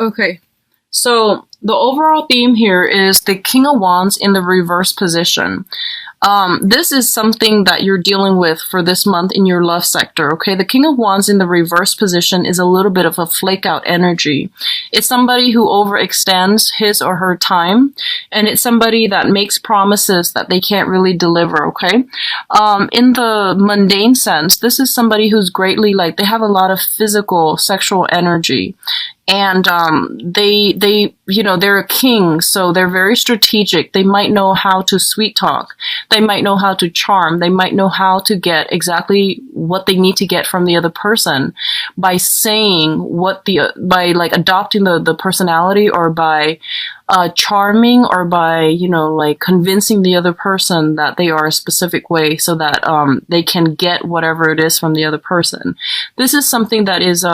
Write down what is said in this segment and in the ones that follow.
Okay. So the overall theme here is the King of Wands in the reverse position. This is something that you're dealing with for this month in your love sector, okay? The King of Wands in the reverse position is a little bit of a flake out energy. It's somebody who overextends his or her time, and it's somebody that makes promises that they can't really deliver, okay? In the mundane sense, this is somebody who's greatly, like, they have a lot of physical, sexual energy. And they're a king, so they're very strategic. They might know how to sweet talk. They might know how to charm. They might know how to get exactly what they need to get from the other person by saying by like adopting the personality, or by charming, or by, like convincing the other person that they are a specific way, so that they can get whatever it is from the other person. This is something that is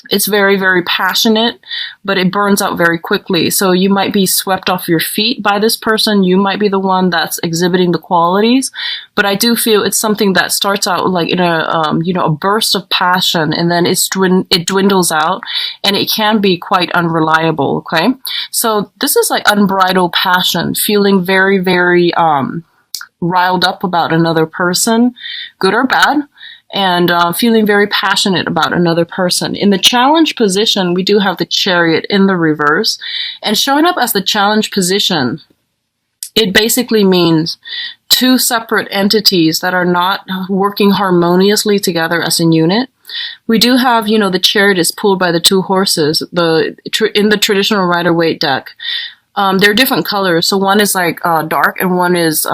it's very, very passionate, but it burns out very quickly. So you might be swept off your feet by this person. You might be the one that's exhibiting the qualities. But I do feel it's something that starts out like in a burst of passion, and then it dwindles out, and it can be quite unreliable. Okay. So this is like unbridled passion, feeling very, very, riled up about another person, good or bad, and feeling very passionate about another person. In the challenge position, we do have the Chariot in the reverse. And showing up as the challenge position, it basically means two separate entities that are not working harmoniously together as a unit. We do have, the Chariot is pulled by the two horses in the traditional Rider-Waite deck. They're different colors. So one is like dark and one is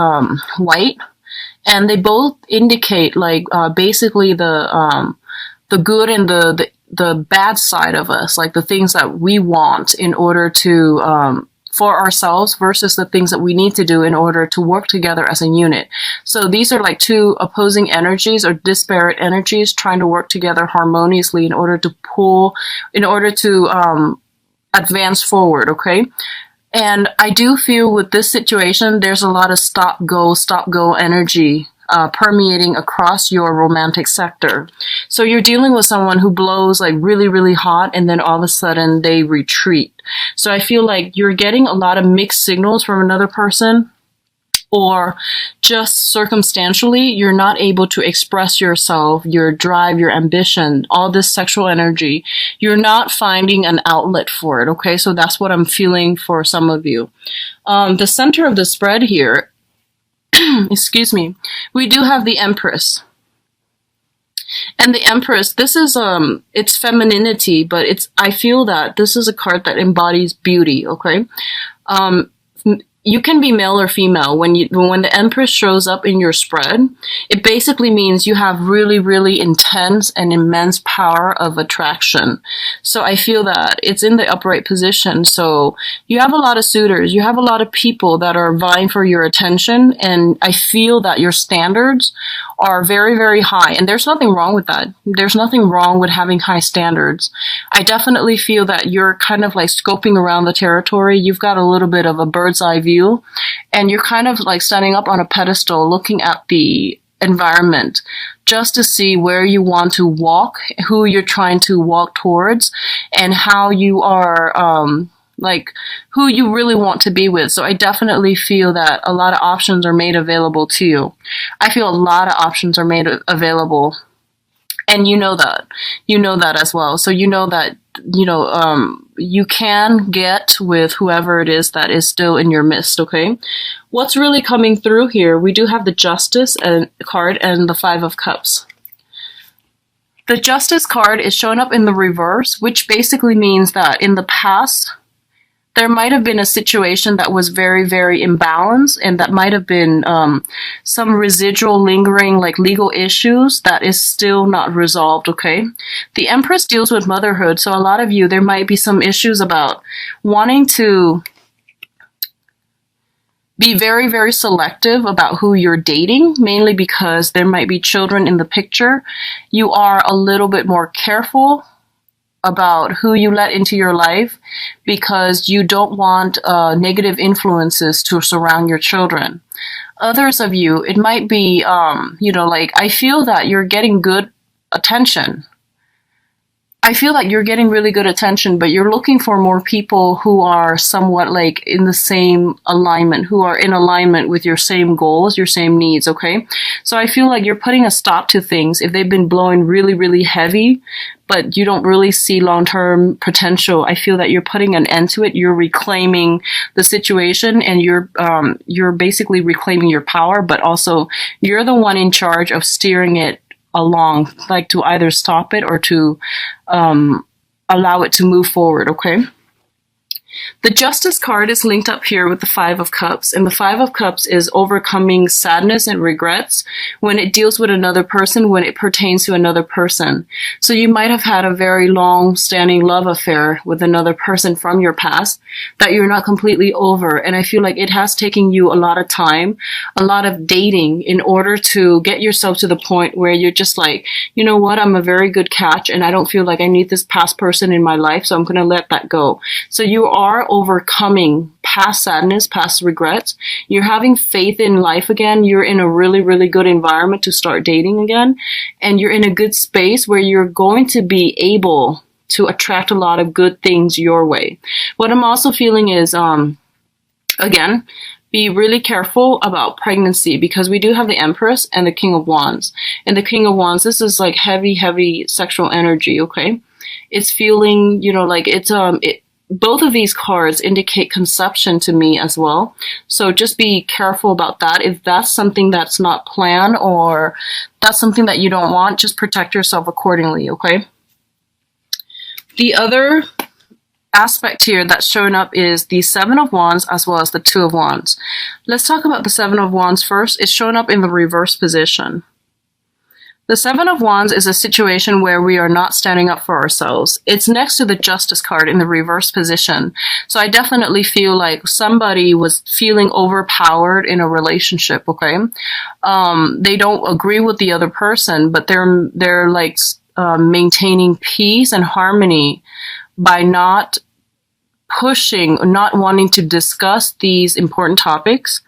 white. And they both indicate like basically the good and the bad side of us, like the things that we want in order to for ourselves versus the things that we need to do in order to work together as a unit. So these are like two opposing energies or disparate energies trying to work together harmoniously in order to advance forward, okay? And I do feel with this situation, there's a lot of stop-go energy permeating across your romantic sector. So you're dealing with someone who blows like really, really hot, and then all of a sudden they retreat. So I feel like you're getting a lot of mixed signals from another person, or just circumstantially, you're not able to express yourself, your drive, your ambition, all this sexual energy. You're not finding an outlet for it, okay? So that's what I'm feeling for some of you. The center of the spread here, excuse me, we do have the Empress. And the Empress, this is, it's femininity, but I feel that this is a card that embodies beauty, okay? You can be male or female. When the Empress shows up in your spread, it basically means you have really, really intense and immense power of attraction. So I feel that it's in the upright position. So you have a lot of suitors. You have a lot of people that are vying for your attention. And I feel that your standards are very, very high. And there's nothing wrong with that. There's nothing wrong with having high standards. I definitely feel that you're kind of like scoping around the territory. You've got a little bit of a bird's eye view, and you're kind of like standing up on a pedestal looking at the environment just to see where you want to walk, who you're trying to walk towards, and how you are, like who you really want to be with. So I definitely feel that a lot of options are made available to you. I feel a lot of options are made available. And you know that as well. So you know that, you can get with whoever it is that is still in your midst, okay? What's really coming through here, we do have the Justice card and the Five of Cups. The Justice card is showing up in the reverse, which basically means that in the past, there might have been a situation that was very, very imbalanced, and that might have been some residual lingering like legal issues that is still not resolved, okay? The Empress deals with motherhood, so a lot of you, there might be some issues about wanting to be very, very selective about who you're dating, mainly because there might be children in the picture. You are a little bit more careful about who you let into your life because you don't want negative influences to surround your children. Others of you, it might be, like I feel that you're getting good attention. I feel like you're getting really good attention, but you're looking for more people who are somewhat like in the same alignment, who are in alignment with your same goals, your same needs, okay? So I feel like you're putting a stop to things if they've been blowing really, really heavy, but you don't really see long-term potential. I feel that you're putting an end to it. You're reclaiming the situation, and you're basically reclaiming your power, but also you're the one in charge of steering it along, like to either stop it or to allow it to move forward, okay? The Justice card is linked up here with the Five of Cups, and the Five of Cups is overcoming sadness and regrets when it deals with another person, when it pertains to another person. So you might have had a very long-standing love affair with another person from your past that you're not completely over, and I feel like it has taken you a lot of time, a lot of dating in order to get yourself to the point where you're just like, you know what, I'm a very good catch, and I don't feel like I need this past person in my life, so I'm going to let that go. So you are overcoming past sadness, past regrets. You're having faith in life again. You're in a really, really good environment to start dating again. And you're in a good space where you're going to be able to attract a lot of good things your way. What I'm also feeling is, again, be really careful about pregnancy, because we do have the Empress and the King of Wands. And the King of Wands, this is like heavy, heavy sexual energy, okay? It's feeling, you know, like both of these cards indicate conception to me as well. So just be careful about that. If that's something that's not planned or that's something that you don't want, just protect yourself accordingly, okay? The other aspect here that's showing up is the Seven of Wands as well as the Two of Wands. Let's talk about the Seven of Wands first. It's showing up in the reverse position. The Seven of Wands is a situation where we are not standing up for ourselves. It's next to the Justice card in the reverse position. So I definitely feel like somebody was feeling overpowered in a relationship, okay? They don't agree with the other person, but they're like maintaining peace and harmony by not pushing, not wanting to discuss these important topics,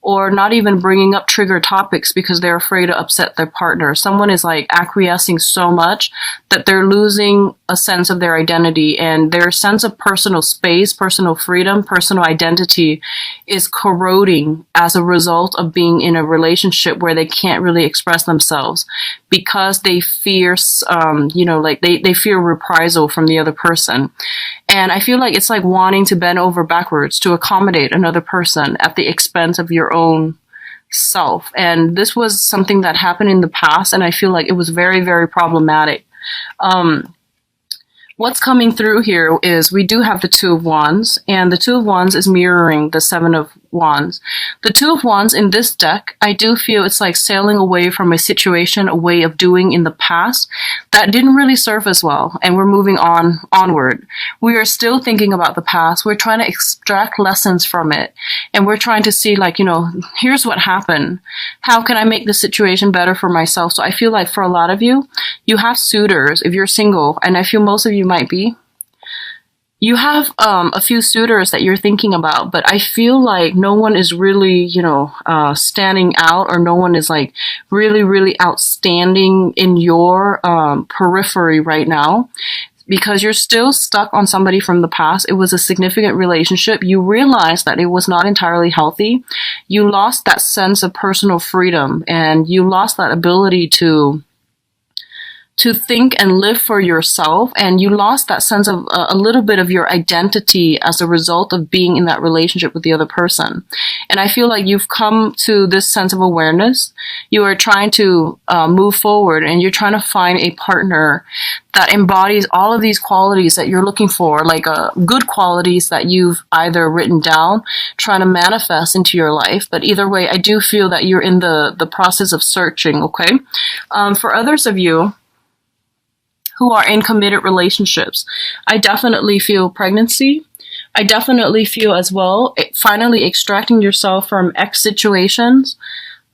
or not even bringing up trigger topics because they're afraid to upset their partner. Someone is like acquiescing so much that they're losing a sense of their identity, and their sense of personal space, personal freedom, personal identity is corroding as a result of being in a relationship where they can't really express themselves because they fear, they fear reprisal from the other person. And I feel like it's like wanting to bend over backwards to accommodate another person at the expense of your own self. And this was something that happened in the past, and I feel like it was very, very problematic. What's coming through here is we do have the Two of Wands, and the Two of Wands is mirroring the Seven of Wands. The Two of Wands in this deck, I do feel it's like sailing away from a situation, a way of doing in the past that didn't really serve us well, and we're moving onward. We are still thinking about the past. We're trying to extract lessons from it, and we're trying to see, like, you know, here's what happened. How can I make the situation better for myself? So I feel like for a lot of you, you have suitors if you're single, and I feel most of you might be. You have a few suitors that you're thinking about, but I feel like no one is really, standing out, or no one is like really, really outstanding in your periphery right now, because you're still stuck on somebody from the past. It was a significant relationship. You realize that it was not entirely healthy. You lost that sense of personal freedom, and you lost that ability to think and live for yourself, and you lost that sense of a little bit of your identity as a result of being in that relationship with the other person. And I feel like you've come to this sense of awareness. You are trying to move forward, and you're trying to find a partner that embodies all of these qualities that you're looking for, like good qualities that you've either written down, trying to manifest into your life. But either way, I do feel that you're in the process of searching, okay? For others of you who are in committed relationships, I definitely feel pregnancy. I definitely feel as well finally extracting yourself from ex situations,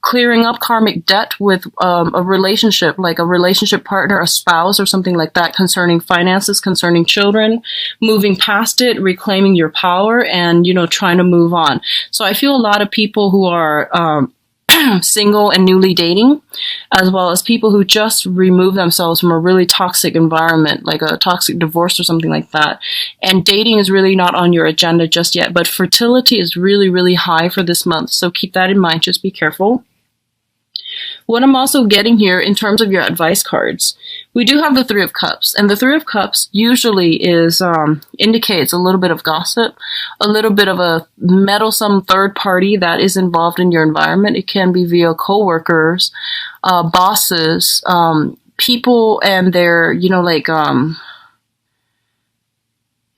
clearing up karmic debt with a relationship, like a relationship partner, a spouse, or something like that, concerning finances, concerning children, moving past it, reclaiming your power, and, trying to move on. So I feel a lot of people who are single and newly dating, as well as people who just remove themselves from a really toxic environment, like a toxic divorce or something like that. And dating is really not on your agenda just yet, but fertility is really, really high for this month. So keep that in mind. Just be careful. What I'm also getting here in terms of your advice cards, we do have the Three of Cups, and the Three of Cups usually is indicates a little bit of gossip, a little bit of a meddlesome third party that is involved in your environment. It can be via coworkers, bosses, people and their,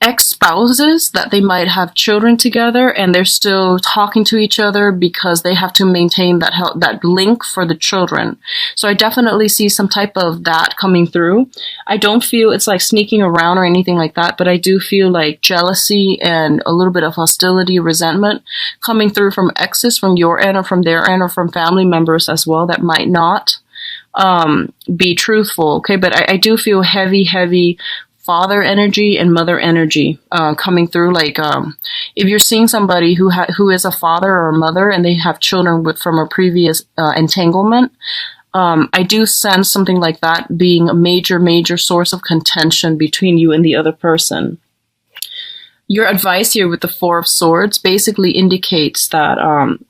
ex-spouses that they might have children together and they're still talking to each other because they have to maintain that link for the children. So I definitely see some type of that coming through. I don't feel it's like sneaking around or anything like that, but I do feel like jealousy and a little bit of hostility, resentment coming through from exes, from your end or from their end or from family members as well that might not be truthful. Okay, but I do feel heavy father energy and mother energy coming through. Like if you're seeing somebody who is a father or a mother and they have children from a previous entanglement, I do sense something like that being a major source of contention between you and the other person. Your advice here with the Four of Swords basically indicates that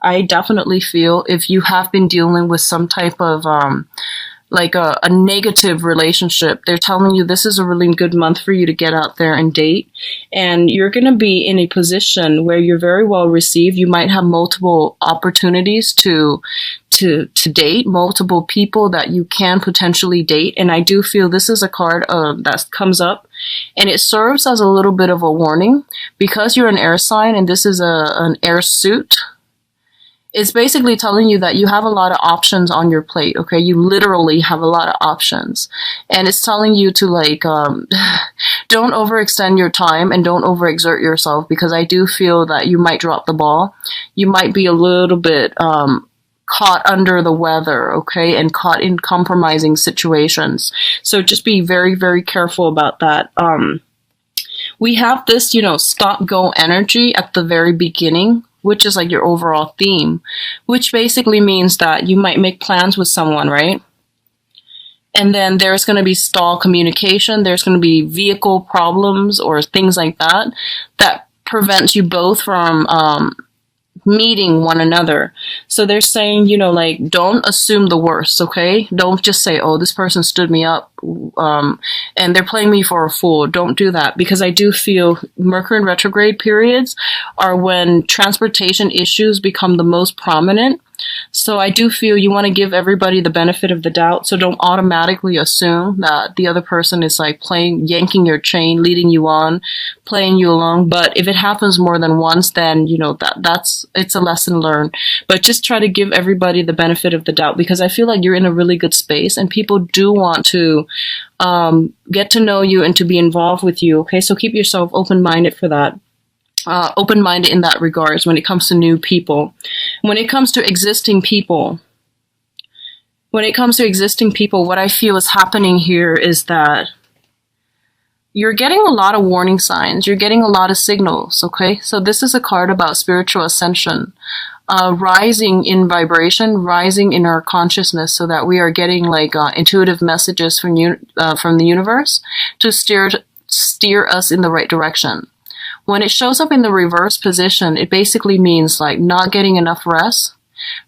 I definitely feel if you have been dealing with some type of like a negative relationship, they're telling you this is a really good month for you to get out there and date. And you're going to be in a position where you're very well received. You might have multiple opportunities to date, multiple people that you can potentially date. And I do feel this is a card that comes up and it serves as a little bit of a warning because you're an air sign and this is an air suit. It's basically telling you that you have a lot of options on your plate, okay? You literally have a lot of options. And it's telling you to don't overextend your time and don't overexert yourself because I do feel that you might drop the ball. You might be a little bit caught under the weather, okay? And caught in compromising situations. So just be very careful about that. We have this, stop-go energy at the very beginning, which is like your overall theme, which basically means that you might make plans with someone, right? And then there's going to be stall communication. There's going to be vehicle problems or things like that that prevents you both from meeting one another. So they're saying, don't assume the worst, okay? Don't just say, oh, this person stood me up and they're playing me for a fool. Don't do that because I do feel Mercury in retrograde periods are when transportation issues become the most prominent. So I do feel you want to give everybody the benefit of the doubt. So don't automatically assume that the other person is like yanking your chain, leading you on, playing you along. But if it happens more than once, then, it's a lesson learned. But just try to give everybody the benefit of the doubt because I feel like you're in a really good space and people do want to get to know you and to be involved with you. Okay, so keep yourself open-minded for that. Open-minded in that regards when it comes to new people. When it comes to existing people, what I feel is happening here is that you're getting a lot of warning signs. You're getting a lot of signals, okay? So this is a card about spiritual ascension, rising in vibration, rising in our consciousness so that we are getting intuitive messages from the universe to steer us in the right direction. When it shows up in the reverse position, it basically means not getting enough rest,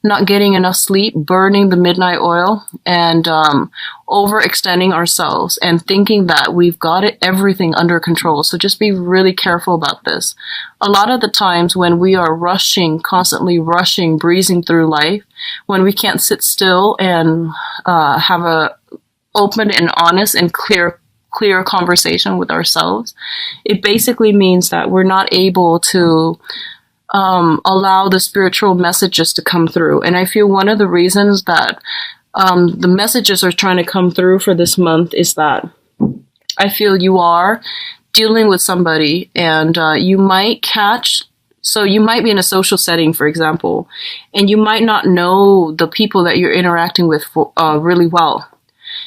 not getting enough sleep, burning the midnight oil, and overextending ourselves and thinking that we've got everything under control. So just be really careful about this. A lot of the times when we are constantly rushing, breezing through life, when we can't sit still and have a open and honest and clear conversation with ourselves, it basically means that we're not able to allow the spiritual messages to come through. And I feel one of the reasons that the messages are trying to come through for this month is that I feel you are dealing with somebody and you might be in a social setting, for example, and you might not know the people that you're interacting with really well.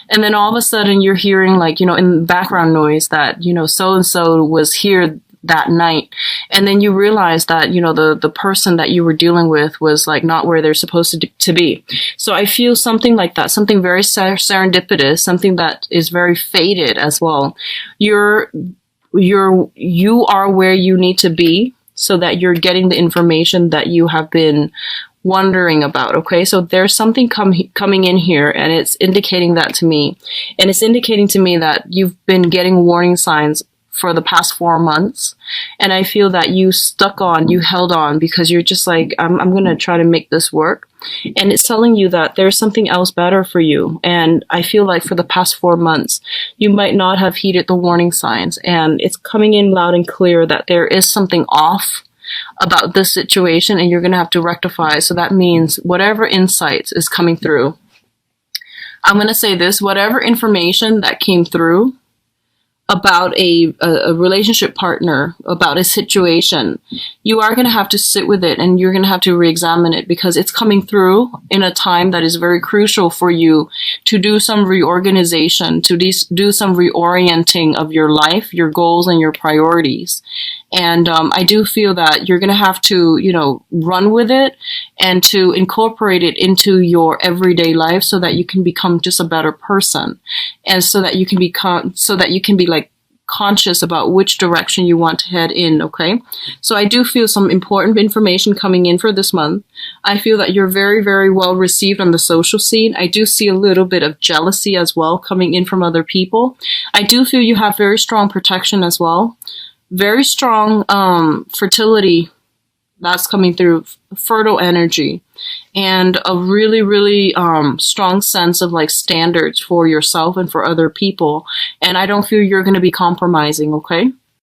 And then all of a sudden you're hearing in background noise that, so-and-so was here that night. And then you realize that, you know, the person that you were dealing with was like not where they're supposed to be. So I feel something like that, something very serendipitous, something that is very fated as well. You are where you need to be so that you're getting the information that you have been wondering about. Okay, so there's something coming in here, and it's indicating that to me, and it's indicating to me that you've been getting warning signs for the past 4 months, and I feel that you held on because you're just like, I'm gonna try to make this work, and it's telling you that there's something else better for you. And I feel like for the past 4 months you might not have heeded the warning signs, and it's coming in loud and clear that there is something off about this situation, and you're going to have to rectify. So that means whatever insights is coming through, I'm going to say this, whatever information that came through about a relationship partner, about a situation, you are going to have to sit with it, and you're going to have to re-examine it, because it's coming through in a time that is very crucial for you to do some reorganization, to do some reorienting of your life, your goals, and your priorities. And I do feel that you're going to have to, you know, run with it and to incorporate it into your everyday life so that you can become just a better person, and so that you can be like conscious about which direction you want to head in. Okay, so I do feel some important information coming in for this month. I feel that you're very, very well received on the social scene. I do see a little bit of jealousy as well coming in from other people. I do feel you have very strong protection as well. Very strong fertility that's coming through, fertile energy, and a really, really strong sense of like standards for yourself and for other people. And I don't feel you're going to be compromising, okay?